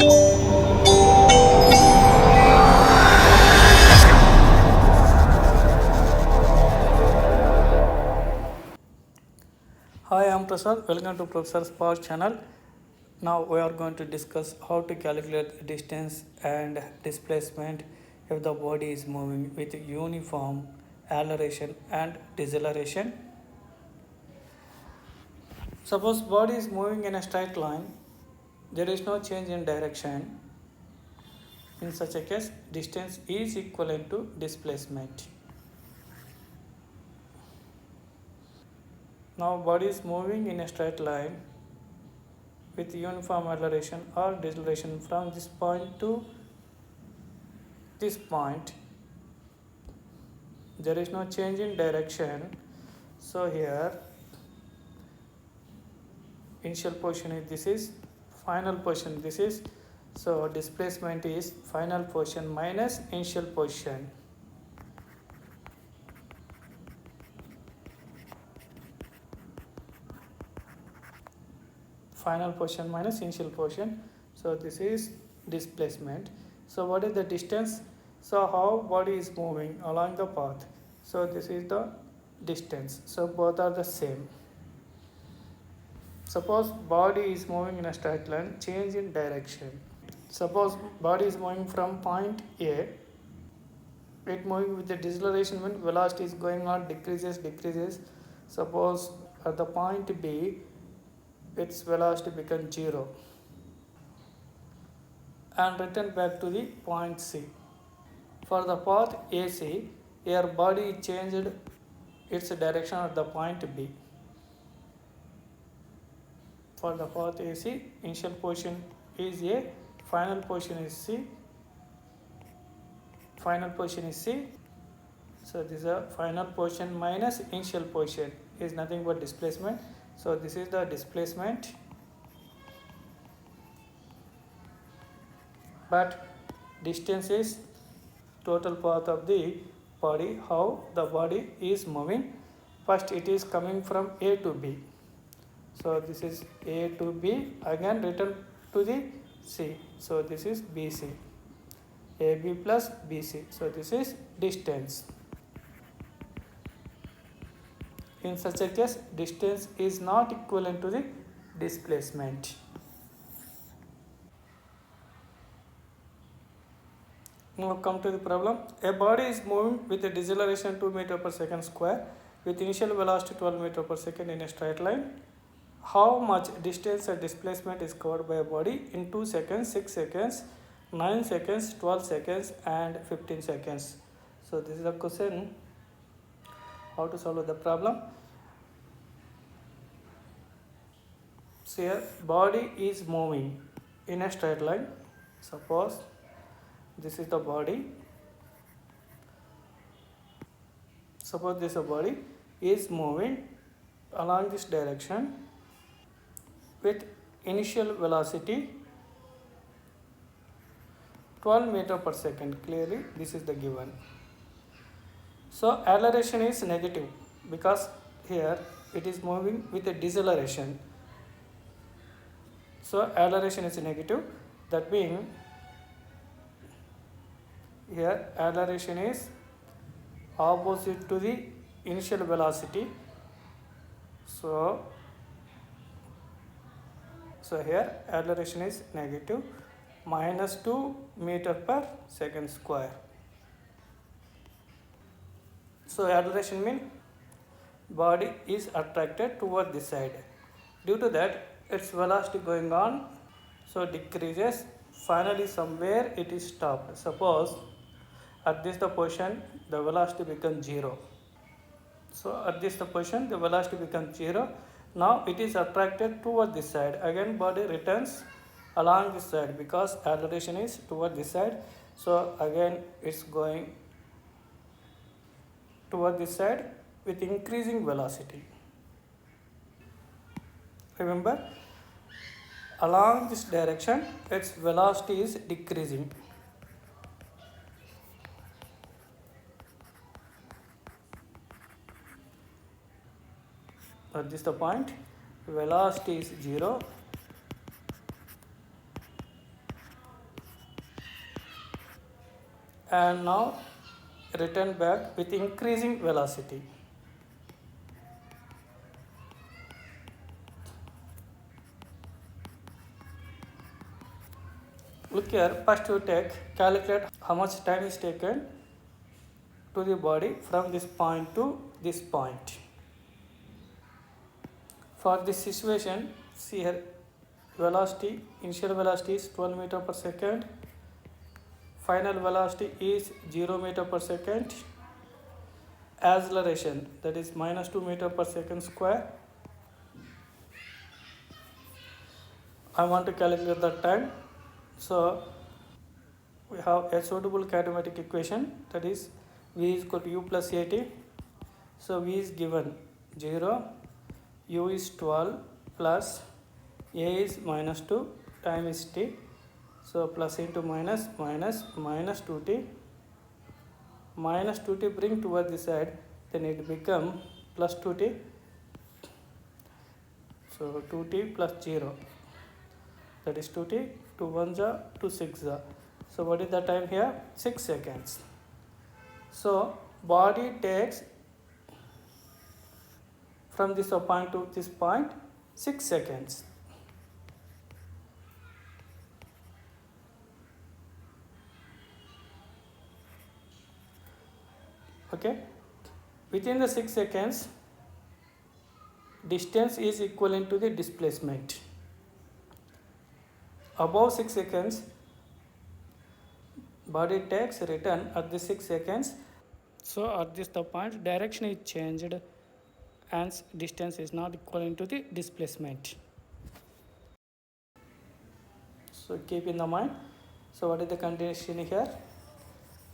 Hi, I'm Prasad. Welcome to Professor's Power channel. Now we are going to discuss how to calculate distance and displacement if the body is moving with uniform acceleration and deceleration. Suppose body is moving in a straight line, there is no change in direction. In such a case, distance is equivalent to displacement. Now body is moving in a straight line with uniform acceleration or deceleration from this point to this point. There is no change in direction. So here initial position is this, is final position this is. So displacement is final position minus initial position. Final position minus initial position. So this is displacement. So what is the distance? So how body is moving along the path. So this is the distance. So both are the same. Suppose body is moving in a straight line, change in direction. Suppose body is moving from point A, it moving with the deceleration when velocity is going on decreases. Suppose at the point B, its velocity becomes 0 and return back to the point C. For the path AC, here body changed its direction at the point B. For the path AC, initial position is A, final position is C. Final position is C. So this is a final position minus initial position is nothing but displacement. So this is the displacement. But distance is total path of the body, how the body is moving. First it is coming from A to B. So this is A to B, again return to the C. So this is BC. AB plus BC. So this is distance. In such a case, distance is not equivalent to the displacement. Now come to the problem. A body is moving with a deceleration 2 meter per second square with initial velocity 12 meter per second in a straight line. How much distance and displacement is covered by a body in 2 seconds, 6 seconds, 9 seconds, 12 seconds and 15 seconds. So this is the question, how to solve the problem. So here body is moving in a straight line. Suppose this is the body. Suppose this body is moving along this direction with initial velocity 12 meter per second. Clearly this is the given. So acceleration is negative because here it is moving with a deceleration. So acceleration is negative. That means here acceleration is opposite to the initial velocity. So here acceleration is negative, minus 2 meter per second square. So acceleration means body is attracted toward this side. Due to that, its velocity going on, so decreases. Finally somewhere it is stopped. Suppose at this the position the velocity becomes 0. So at this the position the velocity becomes 0. Now it is attracted toward this side. Again body returns along this side because acceleration is toward this side. So again it's going toward this side with increasing velocity. Remember, along this direction its velocity is decreasing. At this the point velocity is 0 and now return back with increasing velocity. Look here, first you calculate how much time is taken to the body from this point to this point. For this situation, see here, initial velocity is 12 meter per second, final velocity is 0 meter per second, acceleration that is minus 2 meter per second square. I want to calculate the time, so we have a suitable kinematic equation, that is v is equal to u plus at. So v is given 0, u is 12 plus a is minus 2, time is t, so plus into minus, minus 2t, minus 2t bring toward the side, then it become plus 2t, so 2t plus 0, that is 2t, 2 1 ja, 2 6 ja. So what is the time here? 6 seconds. So body takes from this point to this point 6 seconds. Okay, within the 6 seconds, distance is equivalent to the displacement. Above 6 seconds, body takes return at the 6 seconds. So at this the point, direction is changed and distance is not equivalent to the displacement. So keep in the mind. So what is the condition here?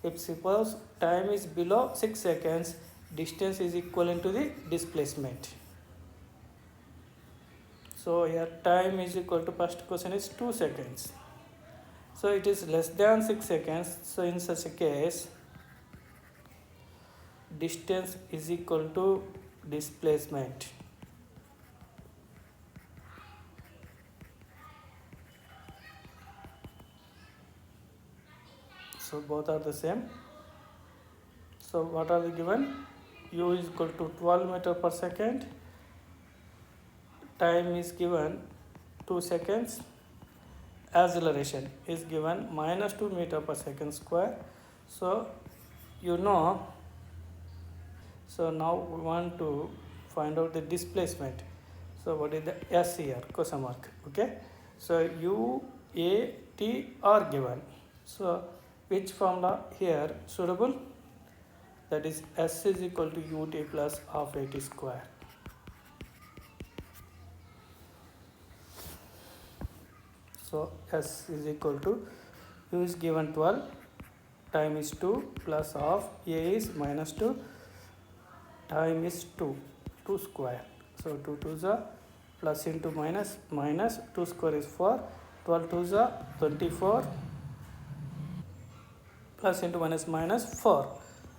If suppose time is below 6 seconds, distance is equivalent to the displacement. So here time is equal to, first question is 2 seconds. So it is less than 6 seconds. So in such a case, distance is equal to displacement. So both are the same. So what are they given? U is equal to 12 meter per second. Time is given 2 seconds. Acceleration is given minus 2 meter per second square. So you know. So now we want to find out the displacement. So what is the S here? Question mark. Okay. So U, A, T are given. So which formula here suitable? That is S is equal to ut plus half at square. So S is equal to, U is given 12, time is 2 plus half, A is minus 2, time is 2 square. So 2 2s are plus into minus, minus 2 square is 4, 12 2s are 24, plus into minus, minus 4.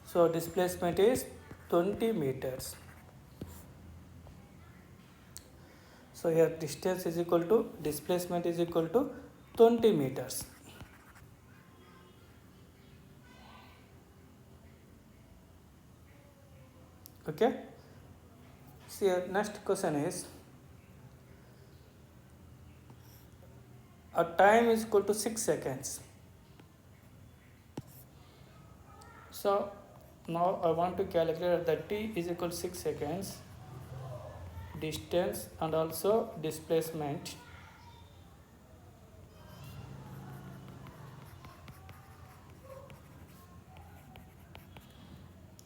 So displacement is 20 meters. So here distance is equal to displacement is equal to 20 meters. Okay. See here, next question is, a time is equal to 6 seconds. So now I want to calculate that t is equal to 6 seconds, distance and also displacement.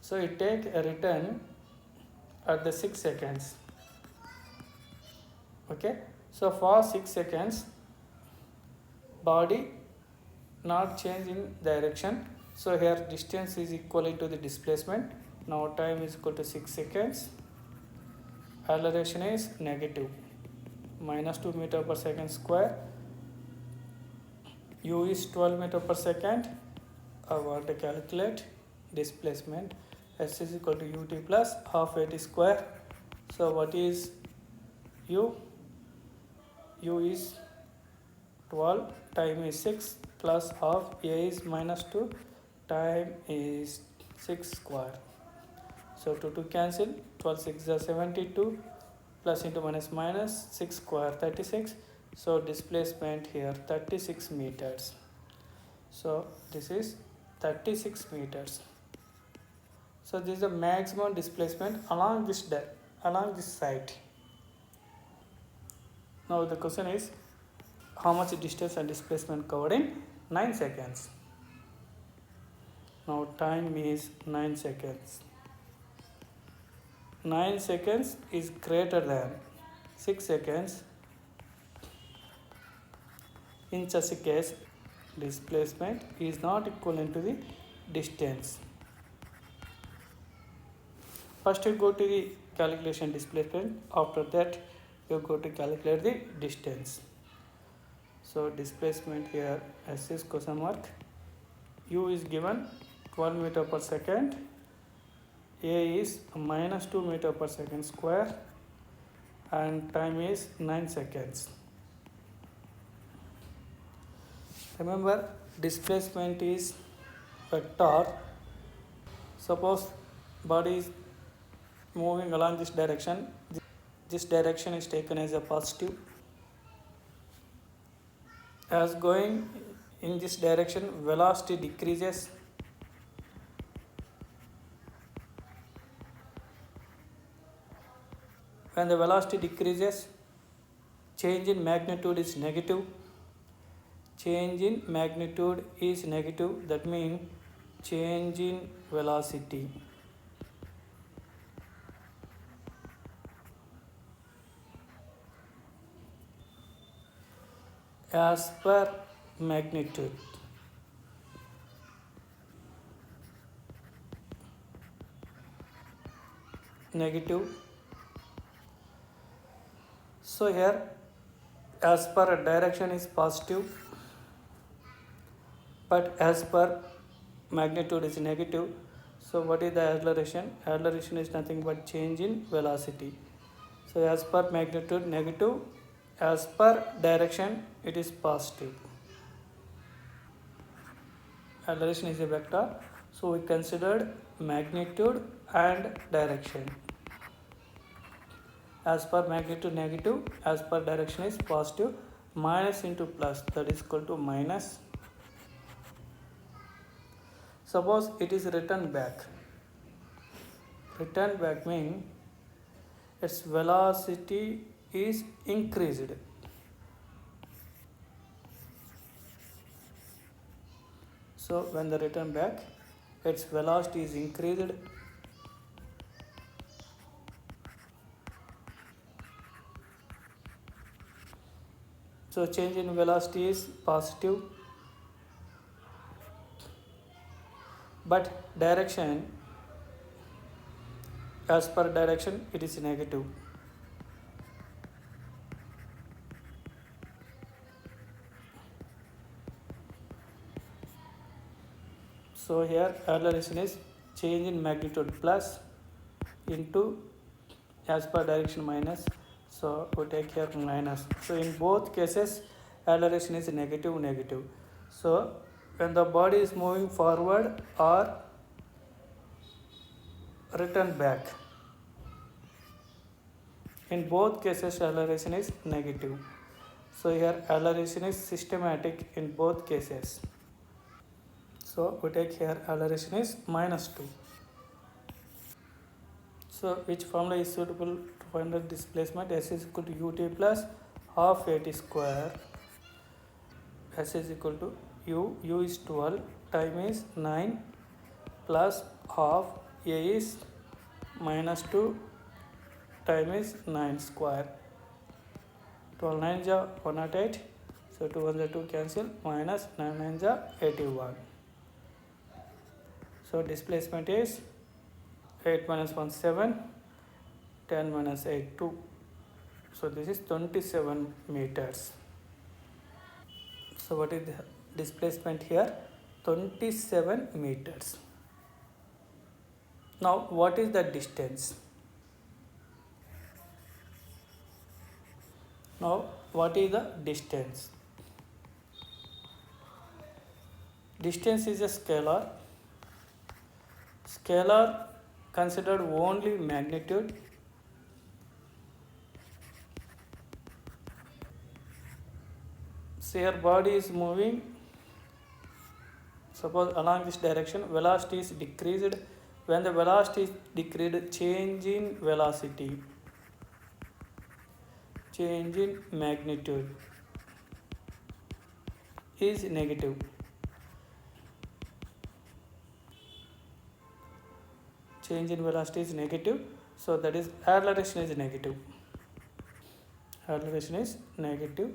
So it take a return at the 6 seconds. Okay. So for 6 seconds, body not change in direction. So here distance is equal to the displacement. Now time is equal to 6 seconds. Acceleration is negative, minus 2 meter per second square. U is 12 meter per second. I want to calculate displacement. S is equal to ut plus half at square. So what is U? U is 12, time is 6 plus half, A is minus 2, time is 6 square. So 2 cancel, 12 6 are 72, plus into minus minus, 6 square 36. So displacement here 36 meters. So this is 36 meters. So this is the maximum displacement along this side. Now the question is, how much distance and displacement covered in 9 seconds? Now time is 9 seconds. 9 seconds is greater than 6 seconds. In such a case, displacement is not equivalent to the distance. First you go to the calculation displacement, after that you go to calculate the distance. So displacement here, S is question mark, U is given 12 meter per second, A is minus 2 meter per second square, and time is 9 seconds. Remember, displacement is vector. Suppose body is moving along this direction. This direction is taken as a positive. As going in this direction, velocity decreases. When the velocity decreases, change in magnitude is negative. Change in magnitude is negative, that means change in velocity. As per magnitude. Negative. So here, as per direction is positive, but as per magnitude is negative. So what is the acceleration? Acceleration is nothing but change in velocity. So as per magnitude negative, as per direction it is positive. Acceleration is a vector, so we considered magnitude and direction. As per magnitude negative, as per direction is positive, minus into plus, that is equal to minus. Suppose it is returned back. Return back means its velocity is increased. So when the return back, its velocity is increased. So change in velocity is positive, but direction, as per direction it is negative. So here acceleration is change in magnitude plus into as per direction minus. So we take here minus. So in both cases acceleration is negative. So when the body is moving forward or return back, in both cases acceleration is negative. So here acceleration is systematic in both cases. So we take here acceleration is minus 2. So which formula is suitable to find the displacement? S is equal to ut plus half at square. S is equal to u is 12, time is 9, plus half, A is minus 2, time is 9 square. 12 9 ja 108, so 2 1 2 cancel, minus 9 9 ja 81. So displacement is 8 minus 1 7, 10 minus 8 2. So this is 27 meters. So what is the displacement here? 27 meters. Now what is the distance? Now what is the distance? Distance is a scalar. scalar considered only magnitude. So your body is moving, suppose along this direction, velocity is decreased. When the velocity is decreased, change in velocity, change in magnitude is negative. Change in velocity is negative, so that is acceleration is negative. Acceleration is negative.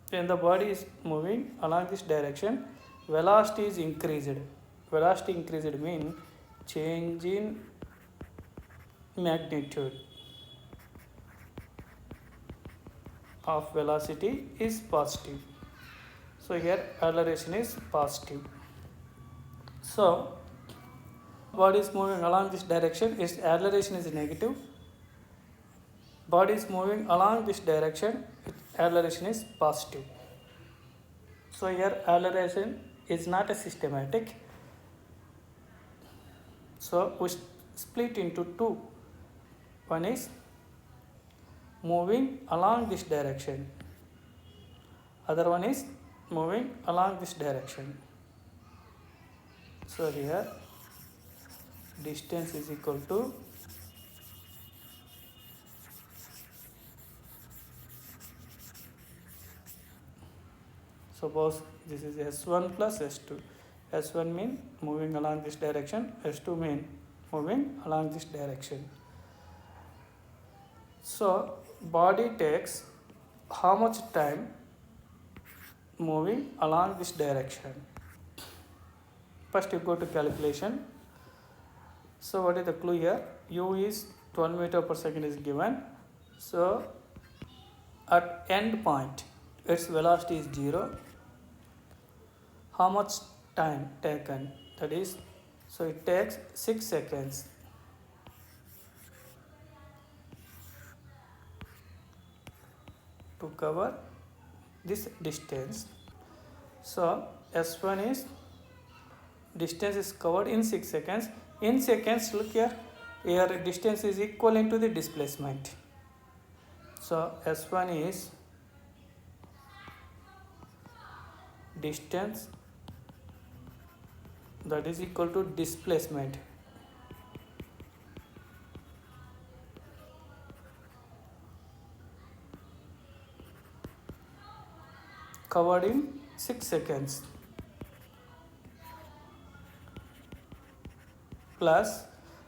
When the body is moving along this direction, velocity is increased. Velocity increased means change in magnitude of velocity is positive. So here acceleration is positive. So body is moving along this direction, its acceleration is negative. Body is moving along this direction, acceleration is positive. So here acceleration is not a systematic. So we split into two. One is moving along this direction. Other one is moving along this direction. So here distance is equal to suppose this is S1 plus S2. S1 mean moving along this direction, S2 mean moving along this direction. So body takes how much time moving along this direction? First you go to calculation. So what is the clue here? U is 12 meter per second is given. So at end point its velocity is 0. How much time taken? That is, so it takes 6 seconds to cover this distance. So S1 is distance is covered in 6 seconds. In seconds, look here, here distance is equivalent to the displacement. So S1 is distance that is equal to displacement. Covered in 6 seconds. Plus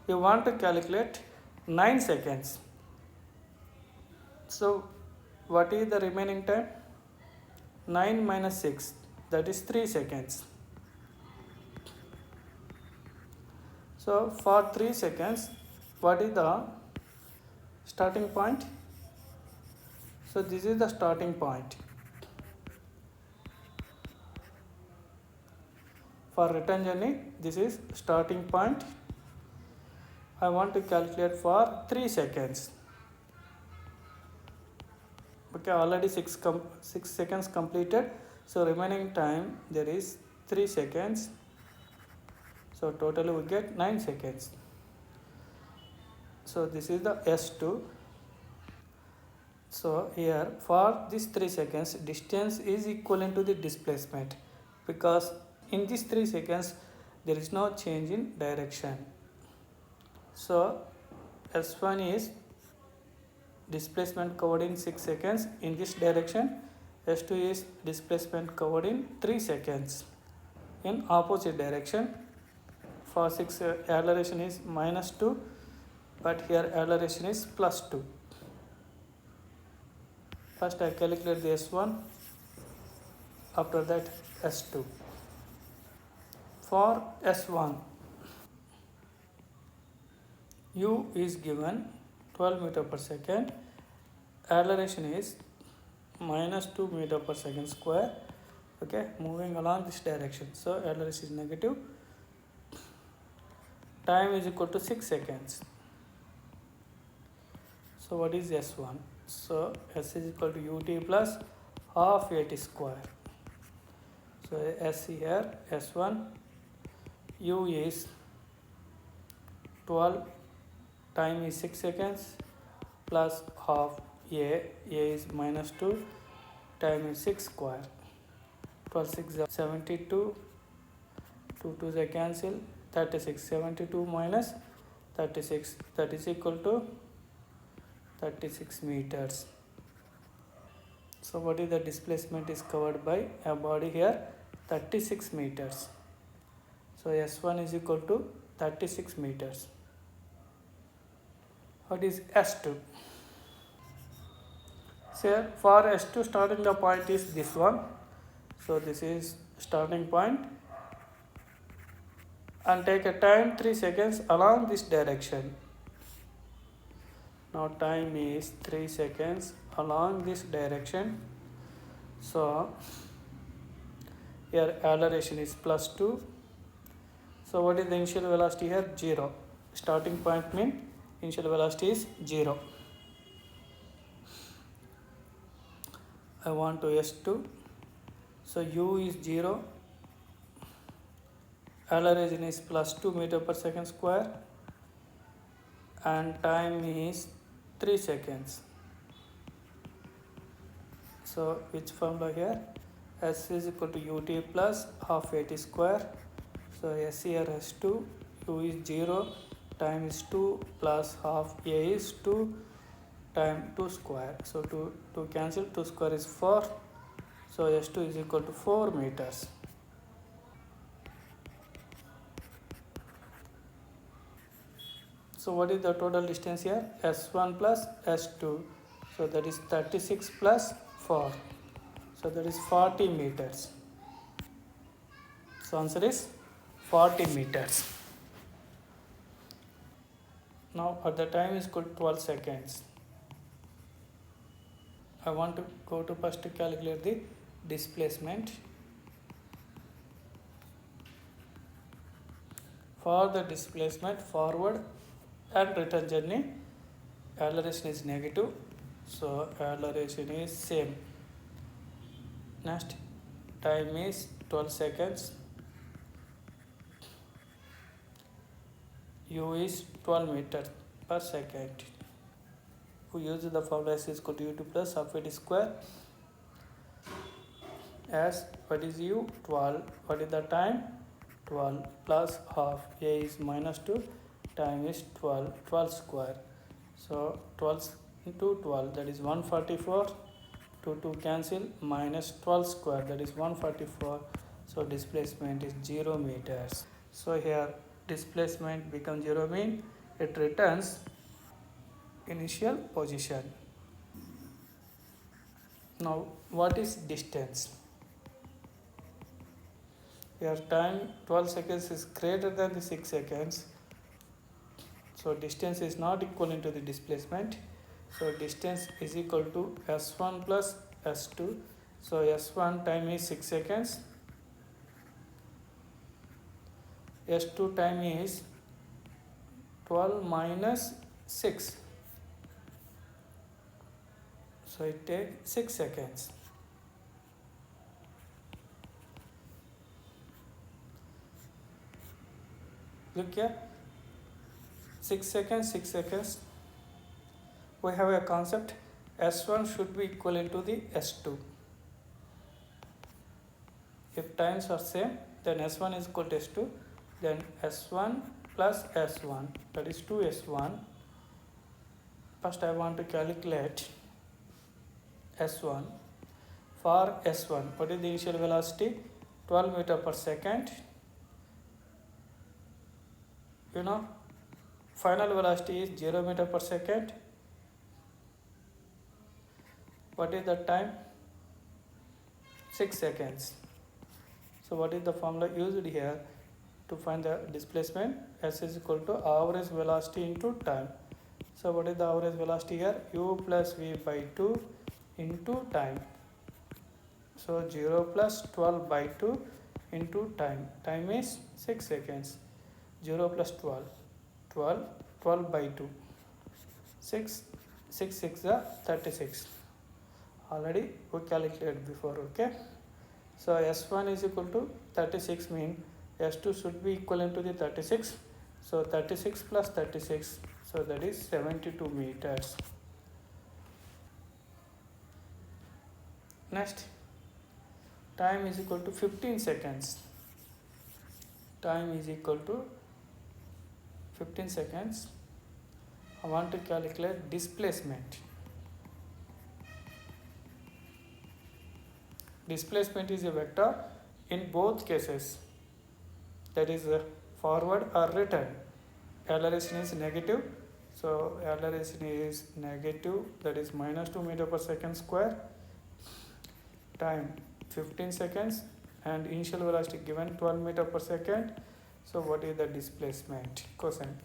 you want to calculate 9 seconds. So what is the remaining time? 9 minus 6, that is 3 seconds. So for 3 seconds, what is the starting point? So this is the starting point. For return journey, this is starting point. I want to calculate for 3 seconds. Okay, already 6 seconds completed. So remaining time there is 3 seconds. So totally we get 9 seconds. So this is the S2. So here for this 3 seconds distance is equivalent to the displacement, because in these 3 seconds there is no change in direction. So S1 is displacement covered in 6 seconds in this direction. S2 is displacement covered in 3 seconds in opposite direction. For 6 acceleration is -2, but here acceleration is +2. First I calculate the S1, after that S2. For S1, U is given 12 meter per second, acceleration is -2 meter per second square. Okay, moving along this direction. So acceleration is negative. Time is equal to 6 seconds. So what is S1? So S is equal to ut plus half at square. So S here S1, U is 12, time is 6 seconds, plus half a is minus 2, time is 6 square. 12 6 is 72, 2 2s are cancel, 36, 72 minus 36, that is equal to 36 meters. So what is the displacement is covered by a body here? 36 meters. So S1 is equal to 36 meters. What is S2? So for S2, starting the point is this one. So this is starting point, and take a time 3 seconds along this direction. Now time is 3 seconds along this direction. So here acceleration is plus 2. So what is the initial velocity here? 0. Starting point means initial velocity is 0. I want to S2. So U is 0. Acceleration is plus 2 meter per second square. And time is 3 seconds. So which formula here? S is equal to ut plus half at square. So S here has 2, U is 0, time is 2 plus half A is 2, time 2 square. So 2 cancel, 2 square is 4. So S2 is equal to 4 meters. So what is the total distance here? S1 plus S2. So that is 36 plus 4. So that is 40 meters. So answer is 40 meters. Now at the time is equal to 12 seconds. I want to go to first to calculate the displacement. For the displacement forward and return journey, acceleration is negative, so acceleration is same. Next, time is 12 seconds. U is 12 meters per second. We use the formula S is equal to U2 plus half a square. As what is U? 12. What is the time? 12 plus half A is minus 2. Time is 12. 12 square. So 12 into 12, that is 144. 2 cancel, minus 12 square, that is 144. So displacement is 0 meters. So here displacement becomes 0 mean it returns initial position. Now what is distance? Here time 12 seconds is greater than the 6 seconds. So distance is not equivalent to the displacement. So distance is equal to S1 plus S2. So S1 time is 6 seconds. S2 time is 12 minus 6. So it takes 6 seconds. Look here. 6 seconds, 6 seconds. We have a concept S1 should be equivalent to the S2. If times are same, then S1 is equal to S2. Then S1 plus S1, that is 2S1. First I want to calculate S1. For S1, what is the initial velocity? 12 meter per second. You know, final velocity is 0 meter per second. What is the time? 6 seconds. So what is the formula used here to find the displacement? S is equal to average velocity into time. So what is the average velocity here? U plus V by 2 into time. So 0 plus 12 by 2 into time. Time is 6 seconds. 0 plus 12. 12 by 2. 6 6 are 36. Already we calculated before, okay? So S1 is equal to 36 mean S2 should be equivalent to the 36. So 36 plus 36, so that is 72 meters. Next, time is equal to 15 seconds. Time is equal to 15 seconds. I want to calculate displacement. Displacement is a vector in both cases, that is forward or return. Acceleration is negative, so acceleration is negative, that is minus 2 meter per second square. Time 15 seconds and initial velocity given 12 meter per second. So what is the displacement? Question.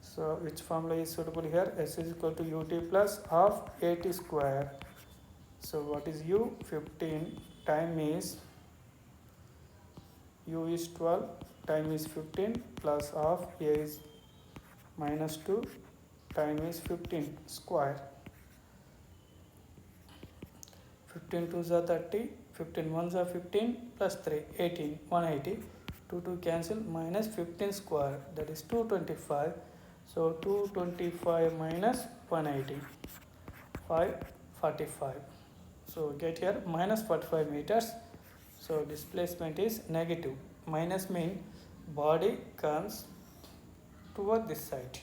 So which formula is suitable here? S is equal to ut plus half at square. So what is u? 15. Time is u is 12, time is 15 plus half, a is minus 2, time is 15 square. 15 2s are 30, 15 1s are 15 plus 3, 18, 180. 2 cancel, minus 15 square, that is 225. So 225 minus 180, 545. So get here minus 45 meters. So displacement is negative. Minus mean body comes toward this side.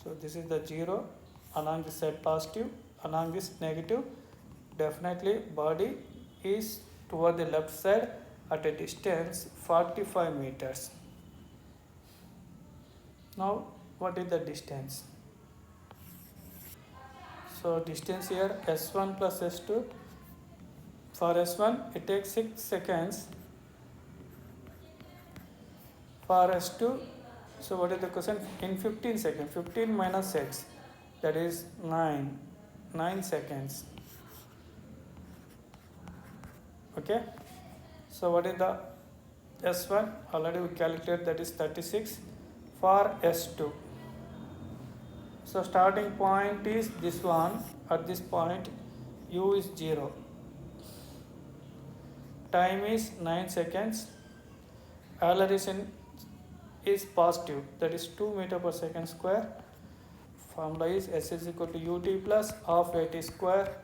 So this is the 0, along this side positive, along this negative. Definitely body is toward the left side at a distance 45 meters. Now what is the distance? So distance here S1 plus S2. For S1 it takes 6 seconds. For S2, so what is the question? In 15 seconds, 15 minus 6, that is 9 seconds. Okay, so what is the S1? Already we calculated, that is 36. For S2, so starting point is this one. At this point u is 0, time is 9 seconds, acceleration is positive, that is 2 meter per second square. Formula is S is equal to ut plus half at square.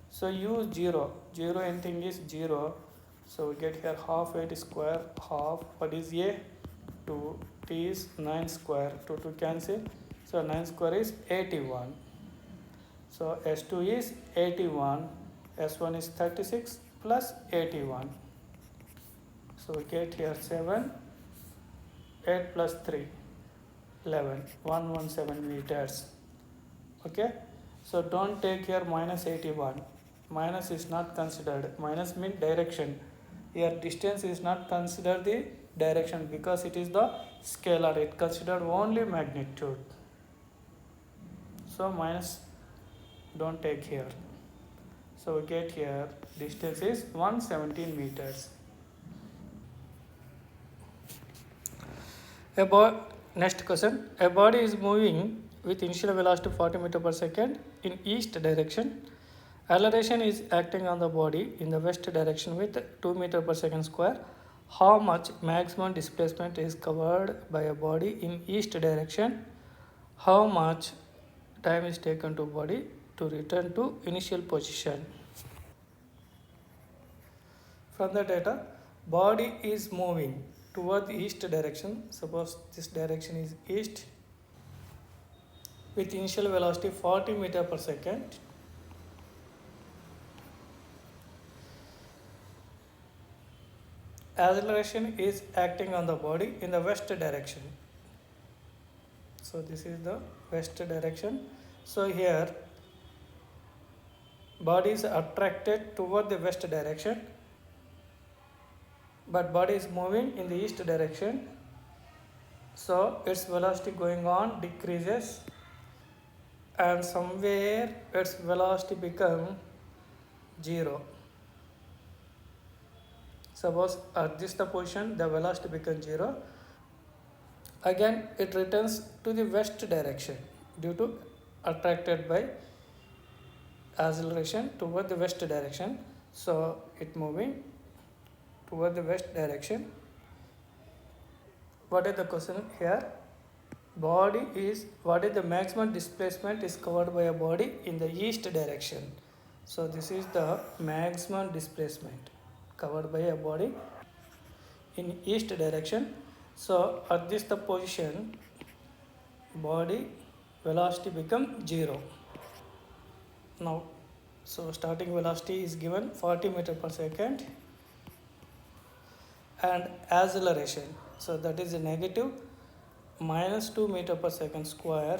So u is 0, anything is 0, so we get here half at square, half, what is a? 2, t is 9 square, 2 cancel, so 9 square is 81. So S2 is 81, S1 is 36 plus 81. So we get here 7, 8 plus 3, 11, 117 meters. Okay, so don't take here minus 81. Minus is not considered. Minus means direction. Here distance is not considered the direction because it is the scalar. It considered only magnitude. So minus don't take here. So we get here distance is 117 meters. Next question. A body is moving with initial velocity 40 meter per second in east direction. Acceleration is acting on the body in the west direction with 2 meter per second square. How much maximum displacement is covered by a body in east direction? How much time is taken to body to return to initial position? From the data, body is moving toward the east direction. Suppose this direction is east with initial velocity 40 meter per second. Acceleration is acting on the body in the west direction. So this is the west direction. So here body is attracted toward the west direction, but body is moving in the east direction. So its velocity going on decreases, and somewhere its velocity become 0. Suppose at this the position the velocity becomes 0. Again it returns to the west direction due to attracted by acceleration toward the west direction. So it moving toward the west direction. what is the question here? Body is, what is the maximum displacement is covered by a body in the east direction? So this is the maximum displacement covered by a body in east direction. So at this the position, body velocity become 0. Now, so starting velocity is given 40 meter per second and acceleration, so that is a negative minus 2 meter per second square.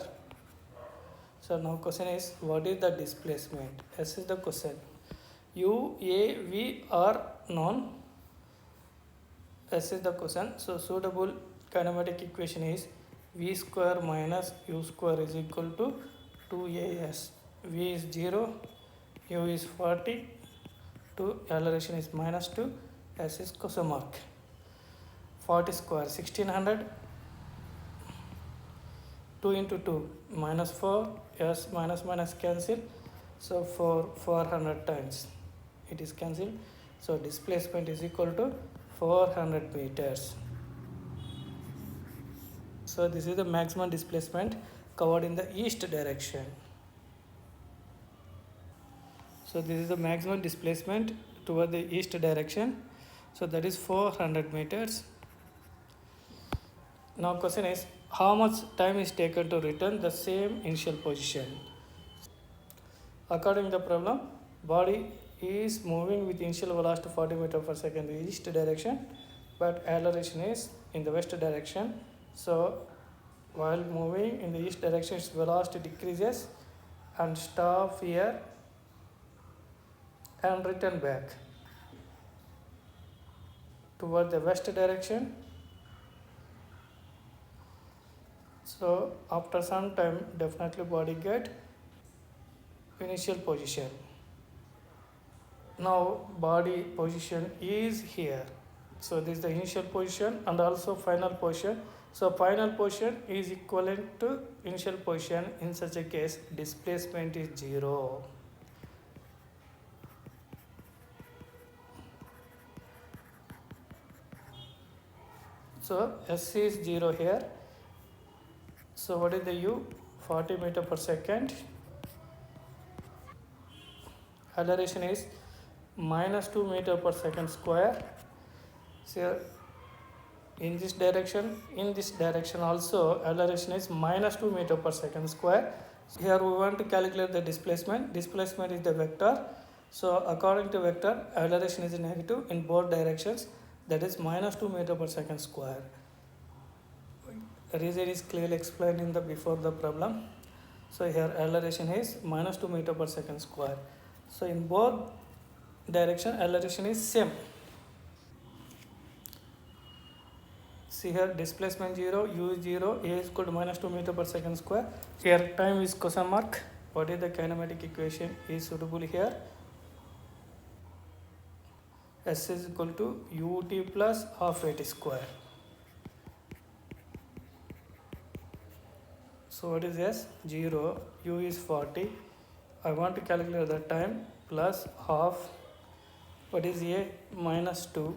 So now question is, what is the displacement? This is the question. U, A, V are known. This is the question. So suitable kinematic equation is V square minus U square is equal to 2AS. V is 0, U is 40, 2 acceleration is minus 2, S is question mark. 40 square 1600, 2 into 2 minus 4, S minus minus cancel, so 400 times it is cancelled. So displacement is equal to 400 meters. So this is the maximum displacement covered in the east direction. So this is the maximum displacement toward the east direction. So that is 400 meters. Now question is, how much time is taken to return the same initial position? According to the problem, body is moving with initial velocity 40 meter per second in the east direction, but acceleration is in the west direction. So while moving in the east direction, its velocity decreases and stop here and return back toward the west direction. So after some time, definitely body get initial position. Now body position is here. So this is the initial position and also final position. So final position is equivalent to initial position. In such a case, displacement is 0. So S is 0 here. So what is the U? 40 meter per second. Acceleration is minus 2 meter per second square. So in this direction also acceleration is minus 2 meter per second square. So here we want to calculate the displacement. Displacement is the vector. So according to vector, acceleration is negative in both directions, that is minus 2 meter per second square. The reason is clearly explained in the before the problem. So here acceleration is minus 2 meter per second square. So in both direction acceleration is same. See here, displacement 0, U is 0, A is equal to minus 2 meter per second square. Here time is question mark. What is the kinematic equation is suitable here? S is equal to ut plus half at square. So what is S? 0, U is 40. I want to calculate the time, plus half. What is A? Minus 2.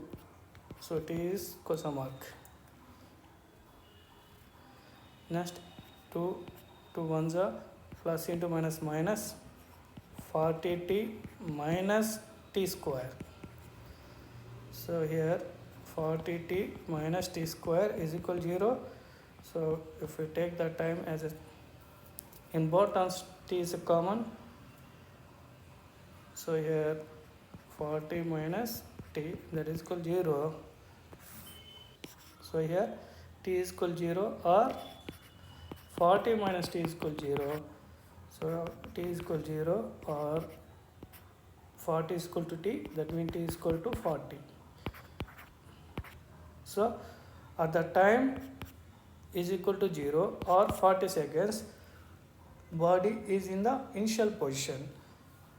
So T is question mark. Next 2 ones are plus into minus minus 40t minus t square. So here 40t minus t square is equal to 0. So if we take the time as a, in both terms t is a common. So here 40 minus t, that is equal to 0. So here t is equal to 0 or 40 minus t is equal to 0. So t is equal to 0 or 40 is equal to t, that means t is equal to 40. So at the time is equal to 0 or 40 seconds, body is in the initial position.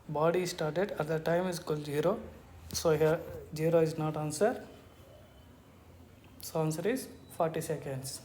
Body started at the time is equal to 0. So here 0 is not answer. So answer is 40 seconds.